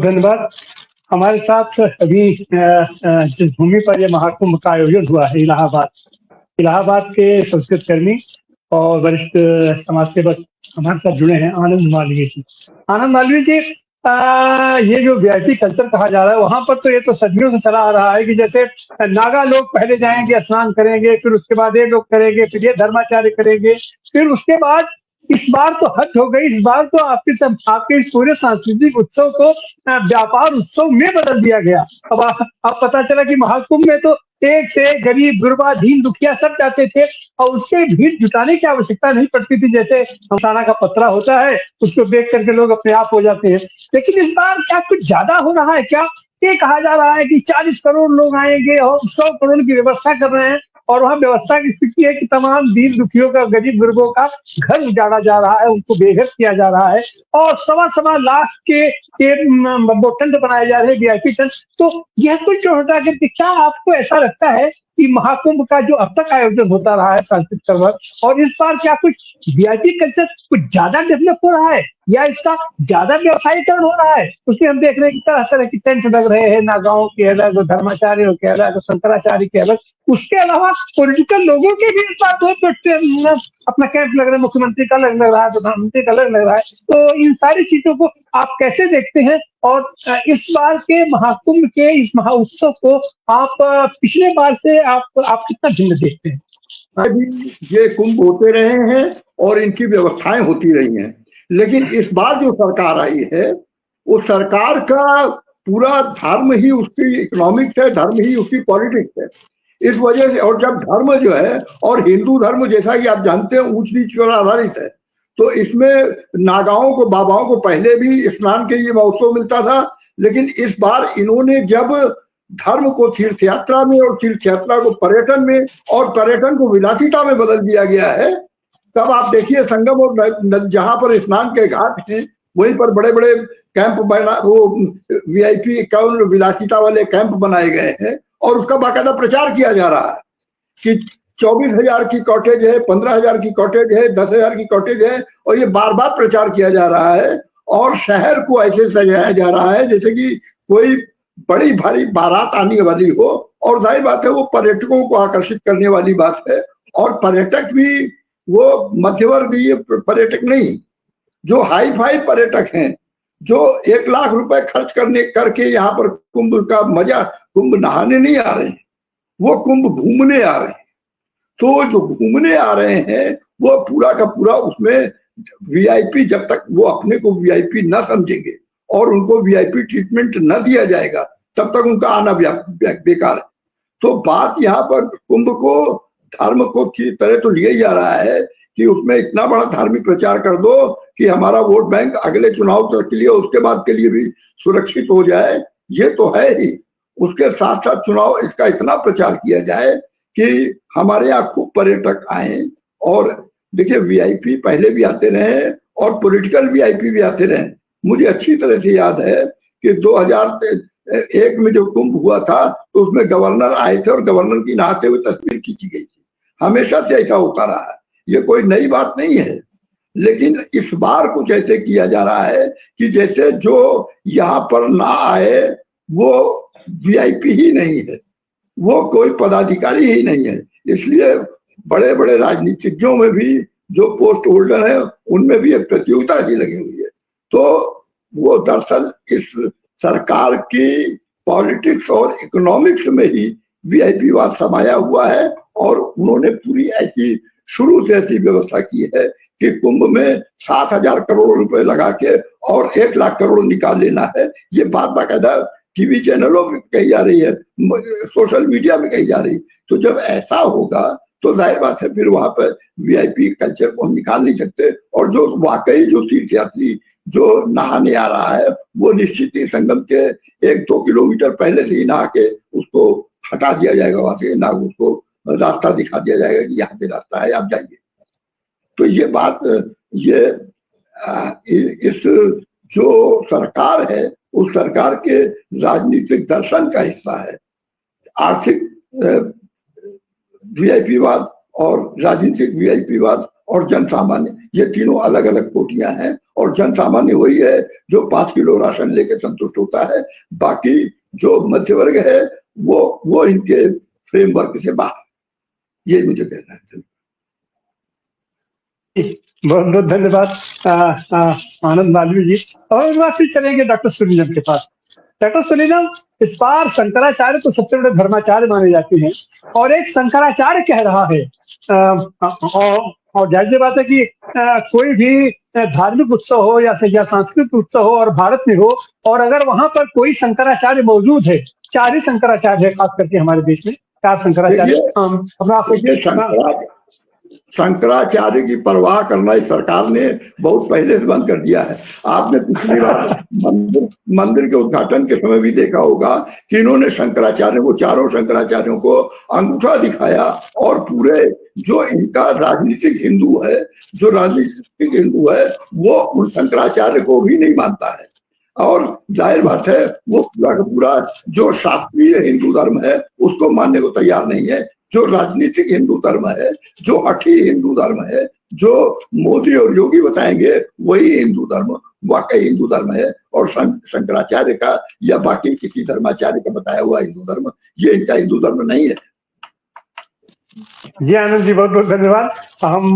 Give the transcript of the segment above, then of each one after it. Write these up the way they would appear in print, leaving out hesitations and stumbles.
धन्यवाद। हमारे साथ अभी जिस भूमि पर ये महाकुंभ का आयोजन हुआ है इलाहाबाद के संस्कृत कर्मी और वरिष्ठ समाज सेवक हमारे साथ जुड़े हैं, आनंद मालवीय जी। आनंद मालवीय जी, ये जो वीआईपी कल्चर कहा जा रहा है, वहाँ पर तो ये तो सदियों से चला आ रहा है कि जैसे नागा लोग पहले जाएंगे, स्नान करेंगे, फिर उसके बाद ये लोग करेंगे, फिर ये धर्माचार्य करेंगे, फिर उसके बाद इस बार तो हद हो गई। इस बार तो आपके इस पूरे सांस्कृतिक उत्सव को व्यापार उत्सव में बदल दिया गया। अब पता चला कि महाकुंभ में तो एक से एक गरीब गुरबा दीन दुखिया सब जाते थे और उसके भीड़ जुटाने की आवश्यकता नहीं पड़ती थी। जैसे मसाना का पत्रा होता है, उसको देख करके लोग अपने आप हो जाते हैं। लेकिन इस बार क्या कुछ ज्यादा हो रहा है क्या? ये कहा जा रहा है कि 40 करोड़ लोग आएंगे और 100 करोड़ की व्यवस्था कर रहे हैं, और वहाँ व्यवस्था की स्थिति है कि तमाम दीन दुखियों का, गरीब गुरबों का घर उजाड़ा जा रहा है, उनको बेघर किया जा रहा है, और सवा सवा लाख के वो टेंट बनाए जा रहे हैं, वीआईपी टेंट। तो यह कुछ जो होता है कि क्या आपको ऐसा लगता है कि महाकुंभ का जो अब तक आयोजन होता रहा है सांस्कृतिक सर्वर, और इस बार क्या कुछ वीआईपी कल्चर कुछ ज्यादा डेवलप हो रहा है या इसका ज्यादा व्यवसायीकरण हो रहा है? उसमें हम देख रहे हैं कि तरह तरह के टेंट लग रहे हैं, नागाओं के अलग, धर्माचार्यों के अलग, शंकराचार्य के अलग। उसके अलावा पॉलिटिकल लोगों के भी इस बार बहुत अपना कैंप लग रहा है, मुख्यमंत्री का अलग लग रहा है, प्रधानमंत्री का अलग लग रहा है। तो इन सारी चीजों को आप कैसे देखते हैं? और इस बार के महाकुंभ के इस महोत्सव को आप पिछले बार से आप कितना भिन्न देखते हैं? भी ये कुंभ होते रहे हैं और इनकी व्यवस्थाएं होती रही हैं, लेकिन इस बार जो सरकार आई है वो सरकार का पूरा धर्म ही उसकी इकोनॉमिक्स है, धर्म ही उसकी पॉलिटिक्स है। इस वजह से, और जब धर्म जो है, और हिंदू धर्म जैसा कि आप जानते हैं ऊंच नीच पर आधारित है, तो इसमें नागाओं को, बाबाओं को पहले भी स्नान के लिए महोत्सव मिलता था, लेकिन इस बार इन्होंने जब धर्म को तीर्थ यात्रा में और तीर्थ यात्रा को पर्यटन में और पर्यटन को विलासिता में बदल दिया गया है, तब आप देखिए संगम और जहां पर स्नान के घाट हैं वहीं पर बड़े बड़े कैंप बना, वो वीआईपी विलासिता वाले कैंप बनाए गए हैं, और उसका बाकायदा प्रचार किया जा रहा है कि 24,000 की कॉटेज है, 15,000 की कॉटेज है, 10,000 की कॉटेज है, और ये बार बार प्रचार किया जा रहा है। और शहर को ऐसे सजाया जा रहा है जैसे कि कोई बड़ी भारी बारात आने वाली हो, और जाहिर बात है वो पर्यटकों को आकर्षित करने वाली बात है। और पर्यटक भी वो मध्यवर्गीय पर्यटक नहीं, जो हाई फाई पर्यटक हैं, जो 1 लाख रुपए खर्च करके यहाँ पर कुंभ का मजा, कुंभ नहाने नहीं आ रहे हैं, वो कुंभ घूमने आ रहे हैं। तो जो घूमने आ रहे हैं वो पूरा का पूरा उसमें वीआईपी, जब तक वो अपने को वीआईपी न समझेंगे और उनको वीआईपी ट्रीटमेंट न दिया जाएगा, तब तक उनका आना बेकार है। तो बात यहाँ पर कुंभ को धर्म को की तरह तो लिया जा रहा है कि उसमें इतना बड़ा धार्मिक प्रचार कर दो कि हमारा वोट बैंक अगले चुनाव तक के लिए, उसके बाद के लिए भी सुरक्षित हो जाए। ये तो है ही, उसके साथ साथ चुनाव इसका इतना प्रचार किया जाए कि हमारे यहाँ खूब पर्यटक आए। और देखिए वीआईपी पहले भी आते रहे और पॉलिटिकल वीआईपी भी आते रहे। मुझे अच्छी तरह से याद है कि 2001 में जब कुंभ हुआ था तो उसमें गवर्नर आए थे और गवर्नर की नहाते हुए तस्वीर खींची गई थी। हमेशा से ऐसा होता रहा है, ये कोई नई बात नहीं है। लेकिन इस बार कुछ ऐसे किया जा रहा है कि जैसे जो यहाँ पर ना आए वो वीआईपी ही नहीं है, वो कोई पदाधिकारी ही नहीं है। इसलिए बड़े बड़े राजनीतिज्ञों में भी जो पोस्ट होल्डर है उनमें भी एक प्रतियोगिता ही लगी हुई है। तो वो दरअसल इस सरकार की पॉलिटिक्स और इकोनॉमिक्स में ही वीआईपी वाद समाया हुआ है, और उन्होंने पूरी ऐसी शुरू से ऐसी व्यवस्था की है कि कुंभ में 7,000 करोड़ रुपए लगा के और 1 लाख करोड़ निकाल लेना है। ये बात बाकायदा टीवी चैनलों में कही जा रही है, सोशल मीडिया में कही जा रही है। तो जब ऐसा होगा तो जाहिर बात है फिर वहां पर वीआईपी कल्चर को हम निकाल नहीं सकते। और जो वाकई जो तीर्थयात्री जो नहाने आ रहा है वो निश्चित ही संगम के 1-2 किलोमीटर पहले से ही नहा के उसको हटा दिया जाएगा वहां से, ना उसको रास्ता दिखा दिया जाएगा कि यहाँ पे रास्ता है, आप जाइए। तो ये बात, ये इस जो सरकार है उस सरकार के राजनीतिक दर्शन का हिस्सा है। आर्थिक वीआईपी वाद और राजनीतिक वीआईपी वाद और जन सामान्य, ये तीनों अलग अलग कोटियां हैं। और जन सामान्य वही है जो 5 किलो राशन लेके संतुष्ट होता है, बाकी जो मध्य वर्ग है वो इनके फ्रेमवर्क से बाहर। ये मुझे कहना है। बहुत बहुत धन्यवाद आनंद मालवीय जी। और बात फिर चलेंगे डॉक्टर सुनीलम के पास। डॉक्टर सुनीलम, इस बार शंकराचार्य तो सबसे बड़े धर्माचार्य माने जाते हैं, और एक शंकराचार्य कह रहा है, और जाहिर सी बात है कि कोई भी धार्मिक उत्सव हो या सांस्कृतिक उत्सव हो और भारत में हो, और अगर वहां पर कोई शंकराचार्य मौजूद है, 4 ही शंकराचार्य है खास करके हमारे देश में, 4 शंकराचार्य अपना देखिए, शंकराचार्य की परवाह करना इस सरकार ने बहुत पहले से बंद कर दिया है। आपने पिछली बार मंदिर के उद्घाटन के समय भी देखा होगा कि इन्होंने शंकराचार्य को, चारों शंकराचार्यों को अंगूठा दिखाया, और पूरे जो इनका राजनीतिक हिंदू है, जो राजनीतिक हिंदू है, वो उन शंकराचार्य को भी नहीं मानता है। और जाहिर बात है वो पूरा का पूरा जो शास्त्रीय हिंदू धर्म है उसको मानने को तैयार नहीं है। जो राजनीतिक हिंदू धर्म है, जो हठी हिंदू धर्म है, जो मोदी और योगी बताएंगे वही हिंदू धर्म वाकई हिंदू धर्म है। और शंकराचार्य का या बाकी किसी धर्माचार्य का बताया हुआ हिंदू धर्म ये इनका हिंदू धर्म नहीं है। जी आनंद जी, बहुत बहुत धन्यवाद। हम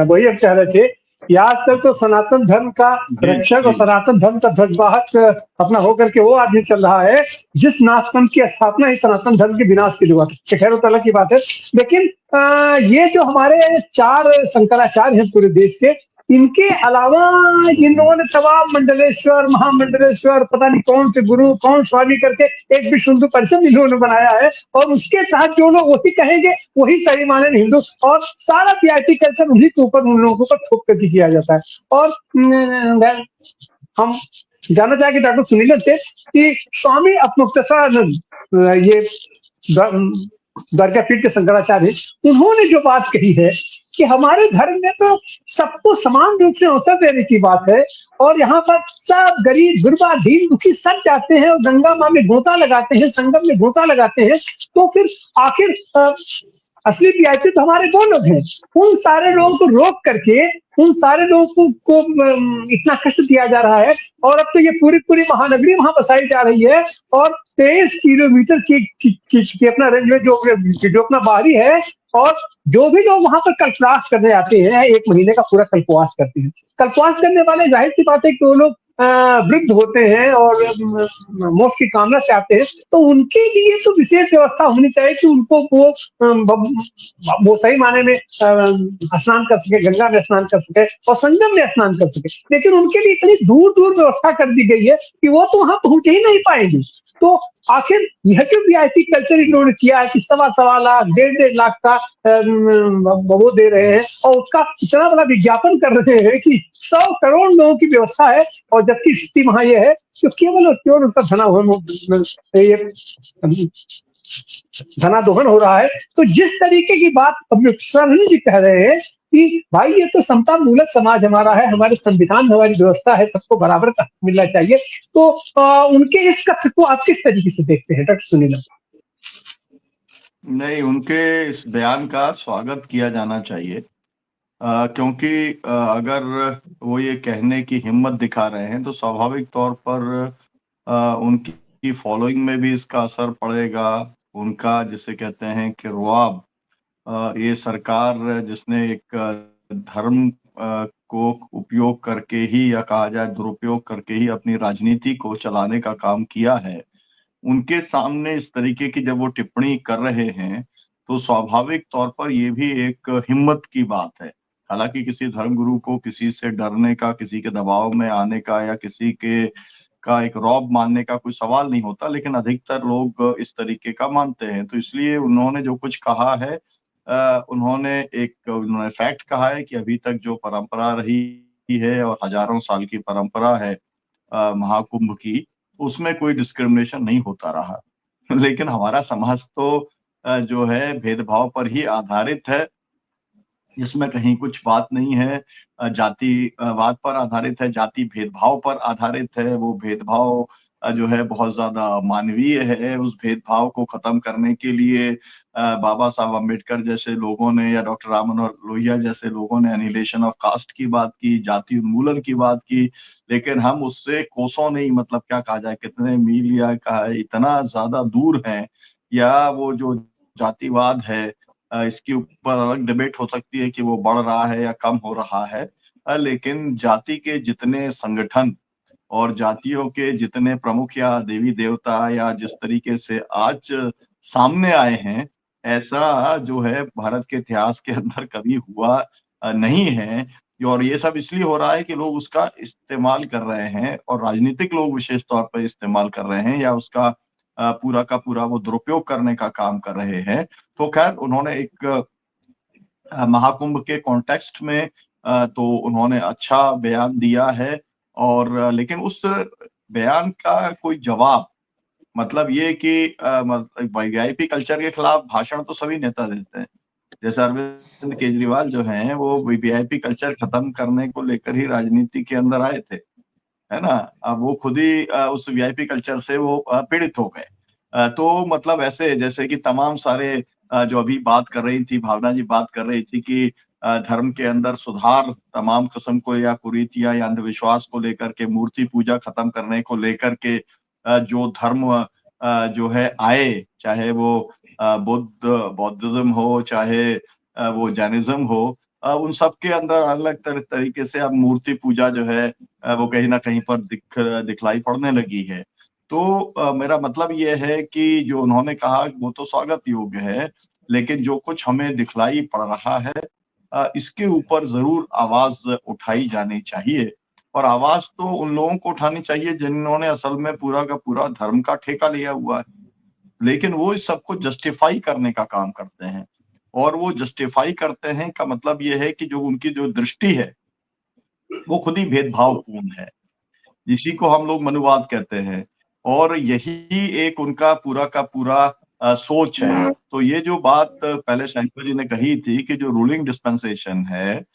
वही अब कह रहे थे कि आजकल तो सनातन धर्म का रक्षक और सनातन धर्म का ध्वजवाहक अपना होकर के वो आदमी चल रहा है जिस नास्तिक की स्थापना ही सनातन धर्म के विनाश के लिए हुआ। खैर तो अलग की बात है, लेकिन ये जो हमारे 4 शंकराचार्य हैं पूरे देश के, इनके अलावा इन्होंने तमाम मंडलेश्वर, महामंडलेश्वर, पता नहीं कौन से गुरु, कौन स्वामी करके एक विश्व हिंदू परिषद इन्होंने बनाया है, और उसके तहत जो लोग वही कहेंगे वही सही माने हिंदू, और सारा वीआईपी कल्चर उन्हीं के ऊपर, उन लोगों पर थोप करके किया जाता है। और हम जानना चाहेंगे डॉक्टर सुनील से कि स्वामी अपमुक्तेश्वरानंद, ये द्वारका पीठ के शंकराचार्य, उन्होंने जो बात कही है कि हमारे धर्म में तो सबको समान रूप से अवसर देने की बात है, और यहाँ पर सब गरीब गुरबा दीन दुखी सब जाते हैं और गंगा माँ में गोता लगाते हैं, संगम में गोता लगाते हैं, तो फिर आखिर असली वीआईपी तो हमारे वो लोग हैं। उन सारे लोगों को रोक करके उन सारे लोगों को इतना कष्ट दिया जा रहा है, और अब तो ये पूरी महानगरी वहां बसाई जा रही है, और 23 किलोमीटर की अपना रेंज में जो अपना बाहरी है, और जो भी लोग वहां पर कल्पवास करने आते हैं, 1 महीने का पूरा कल्पवास करते हैं। कल्पवास करने वाले जाहिर सी बात है कि वो लोग वृद्ध होते हैं और मोक्ष की कामना से आते हैं, तो उनके लिए तो विशेष व्यवस्था होनी चाहिए कि उनको वो सही माने में स्नान कर सके, गंगा में स्नान कर सके और संगम में स्नान कर सके। लेकिन उनके लिए इतनी दूर दूर व्यवस्था कर दी गई है कि वो तो वहां पहुंच ही नहीं पाएंगे। तो आखिर यह जो वीआईपी कल्चर इन्होंने किया है कि 1.25 लाख 1.5 लाख का वो दे रहे हैं, और उसका इतना बड़ा विज्ञापन कर रहे हैं कि 100 करोड़ लोगों की व्यवस्था है, और जबकि स्थिति वहां ये है कि केवल उनका धनादोहन हो रहा है। तो जिस तरीके की बात अमृतसर जी कह रहे हैं कि भाई ये तो समता मूलक समाज हमारा है, हमारे संविधान में हमारी व्यवस्था है, सबको बराबर का मिलना चाहिए, तो उनके इस कथन को आप किस तरीके से देखते हैं डॉक्टर सुनील? नहीं, उनके इस बयान का स्वागत किया जाना चाहिए, क्योंकि अगर वो ये कहने की हिम्मत दिखा रहे हैं तो स्वाभाविक तौर पर उनकी फॉलोइंग में भी इसका असर पड़ेगा। उनका जिसे कहते हैं कि रुआब, ये सरकार जिसने एक धर्म को उपयोग करके ही, या कहा जाए दुरुपयोग करके ही, अपनी राजनीति को चलाने का काम किया है, उनके सामने इस तरीके की जब वो टिप्पणी कर रहे हैं तो स्वाभाविक तौर पर ये भी एक हिम्मत की बात है। हालांकि किसी धर्मगुरु को किसी से डरने का, किसी के दबाव में आने का, या किसी के का एक रौब मानने का कोई सवाल नहीं होता, लेकिन अधिकतर लोग इस तरीके का मानते हैं। तो इसलिए उन्होंने जो कुछ कहा है, उन्होंने फैक्ट कहा है कि अभी तक जो परंपरा रही है और हजारों साल की परंपरा है महाकुंभ की, उसमें कोई डिस्क्रिमिनेशन नहीं होता रहा। लेकिन हमारा समाज तो जो है भेदभाव पर ही आधारित है, इसमें कहीं कुछ बात नहीं है। जातिवाद पर आधारित है, जाति भेदभाव पर आधारित है। वो भेदभाव जो है बहुत ज्यादा मानवीय है। उस भेदभाव को खत्म करने के लिए बाबा साहब अम्बेडकर जैसे लोगों ने या डॉक्टर राम मनोहर लोहिया जैसे लोगों ने एनिहिलेशन ऑफ कास्ट की बात की, जाति उन्मूलन की बात की, लेकिन हम उससे कोसों नहीं, मतलब क्या कहा जाए, कितने मील या इतना ज्यादा दूर हैं। या वो जो जातिवाद है, इसके ऊपर अलग डिबेट हो सकती है कि वो बढ़ रहा है या कम हो रहा है, लेकिन जाति के जितने संगठन और जातियों के जितने प्रमुख या देवी देवता या जिस तरीके से आज सामने आए हैं, ऐसा जो है भारत के इतिहास के अंदर कभी हुआ नहीं है। और ये सब इसलिए हो रहा है कि लोग उसका इस्तेमाल कर रहे हैं, और राजनीतिक लोग विशेष तौर पर इस्तेमाल कर रहे हैं, या उसका पूरा का पूरा वो दुरुपयोग करने का काम कर रहे हैं। तो खैर उन्होंने एक महाकुंभ के कॉन्टेक्स्ट में तो उन्होंने अच्छा बयान दिया है, और लेकिन उस बयान का कोई जवाब, मतलब ये कि वीआईपी कल्चर के खिलाफ भाषण तो सभी नेता देते हैं। जैसे अरविंद केजरीवाल जो हैं वो वीआईपी कल्चर खत्म करने को लेकर ही राजनीति के अंदर आए थे, है ना। अब वो खुद ही उस वीआईपी कल्चर से वो पीड़ित हो गए। तो मतलब ऐसे जैसे कि तमाम सारे जो अभी बात कर रही थी भावना जी, बात कर रही थी कि धर्म के अंदर सुधार तमाम किस्म को, या कुरीतियां या अंधविश्वास को लेकर के, मूर्ति पूजा खत्म करने को लेकर के जो धर्म जो है आए, चाहे वो बौद्धिज्म हो, चाहे वो जैनिज्म हो, उन सब के अंदर अलग तरीके से अब मूर्ति पूजा जो है वो कहीं ना कहीं पर दिखलाई पड़ने लगी है। तो मेरा मतलब ये है कि जो उन्होंने कहा वो तो स्वागत योग्य है, लेकिन जो कुछ हमें दिखलाई पड़ रहा है इसके ऊपर जरूर आवाज उठाई जानी चाहिए। और आवाज तो उन लोगों को उठानी चाहिए जिन्होंने असल में पूरा का पूरा धर्म का ठेका लिया हुआ है, लेकिन वो इस सबको जस्टिफाई करने का काम करते हैं। और वो जस्टिफाई करते हैं का मतलब ये है कि जो उनकी जो दृष्टि है वो खुद ही भेदभावपूर्ण है, इसी को हम लोग मनुवाद कहते हैं। और यही एक उनका पूरा का पूरा सोच है। तो ये जो बात पहले शंकर जी ने कही थी कि जो रूलिंग डिस्पेंसेशन है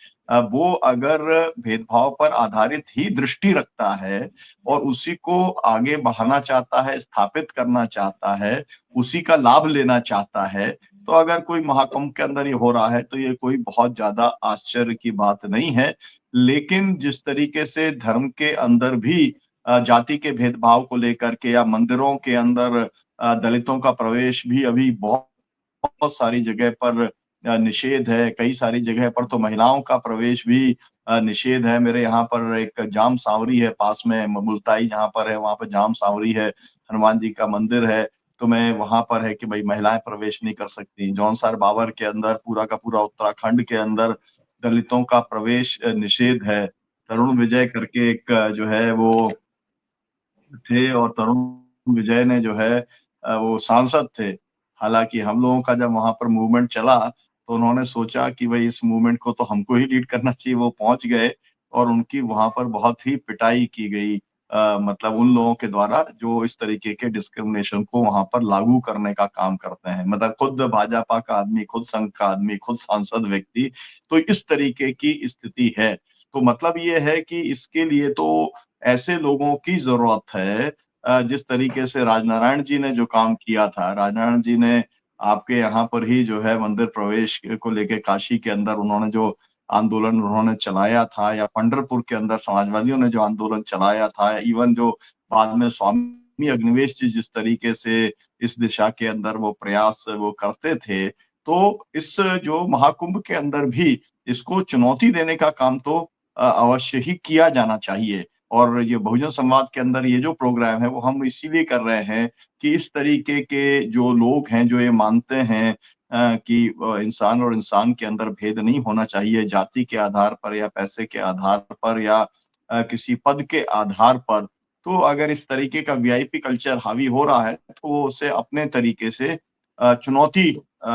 वो अगर भेदभाव पर आधारित ही दृष्टि रखता है और उसी को आगे बढ़ाना चाहता है, स्थापित करना चाहता है, उसी का लाभ लेना चाहता है, तो अगर कोई महाकुंभ के अंदर ये हो रहा है तो ये कोई बहुत ज्यादा आश्चर्य की बात नहीं है। लेकिन जिस तरीके से धर्म के अंदर भी जाति के भेदभाव को लेकर के, या मंदिरों के अंदर दलितों का प्रवेश भी अभी बहुत बहुत सारी जगह पर निषेध है, कई सारी जगह पर तो महिलाओं का प्रवेश भी निषेध है। मेरे यहाँ पर एक जाम सांवरी है पास में, मुलताई जहाँ पर है वहाँ पर जाम सांवरी है, हनुमान जी का मंदिर है, तो मैं वहां पर है कि भाई महिलाएं प्रवेश नहीं कर सकती। जौनसार बाबर के अंदर, पूरा का पूरा उत्तराखंड के अंदर दलितों का प्रवेश निषेध है। तरुण विजय करके एक जो है वो थे, और तरुण विजय ने जो है वो सांसद थे। हालांकि हम लोगों का जब वहां पर मूवमेंट चला तो उन्होंने सोचा कि भाई इस मूवमेंट को तो हमको ही लीड करना चाहिए, वो पहुंच गए और उनकी वहां पर बहुत ही पिटाई की गई, मतलब उन लोगों के द्वारा जो इस तरीके के डिस्क्रिमिनेशन को वहां पर लागू करने का काम करते हैं। मतलब खुद भाजपा का आदमी, खुद संघ का आदमी, खुद सांसद व्यक्ति, तो इस तरीके की स्थिति है। तो मतलब ये है कि इसके लिए तो ऐसे लोगों की जरूरत है। जिस तरीके से राजनारायण जी ने जो काम किया था, राजनारायण जी ने आपके यहाँ पर ही जो है मंदिर प्रवेश को लेके काशी के अंदर उन्होंने जो आंदोलन उन्होंने चलाया था, या पंढरपुर के अंदर समाजवादियों ने जो आंदोलन चलाया था, इवन जो बाद में स्वामी अग्निवेश जी जिस तरीके से इस दिशा के अंदर वो प्रयास वो करते थे, तो इस जो महाकुंभ के अंदर भी इसको चुनौती देने का काम तो अवश्य ही किया जाना चाहिए। और ये बहुजन संवाद के अंदर ये जो प्रोग्राम है वो हम इसीलिए कर रहे हैं कि इस तरीके के जो लोग हैं जो ये मानते हैं कि इंसान और इंसान के अंदर भेद नहीं होना चाहिए, जाति के आधार पर या पैसे के आधार पर या किसी पद के आधार पर, तो अगर इस तरीके का वीआईपी कल्चर हावी हो रहा है तो वो उसे अपने तरीके से चुनौती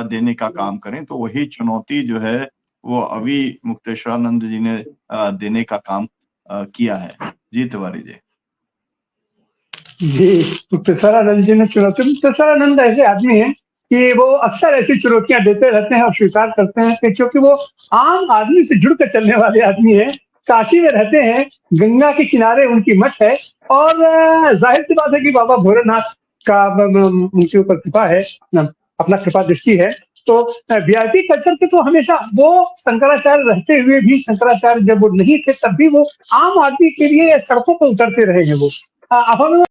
देने का काम करें। तो वही चुनौती जो है वो अभी मुक्तेश्वरानंद जी ने देने का काम किया है। जी तिवारी जी। जी, मुक्तेश्वरानंद जी ने चुनौती, मुक्तेश्वरानंद ऐसे आदमी हैं कि वो अक्सर ऐसी चुनौतियां देते रहते हैं और स्वीकार करते हैं कि क्योंकि वो आम आदमी से जुड़ कर चलने वाले आदमी है। काशी में रहते हैं, गंगा के किनारे उनकी मठ है और जाहिर सी बात है कि बाबा भोलेनाथ का उनके ऊपर कृपा है, अपना कृपा दृष्टि है। तो वीआईपी कल्चर के तो हमेशा वो शंकराचार्य रहते हुए भी, शंकराचार्य जब वो नहीं थे तब भी वो आम आदमी के लिए सड़कों पर उतरते रहे हैं वो। अब हम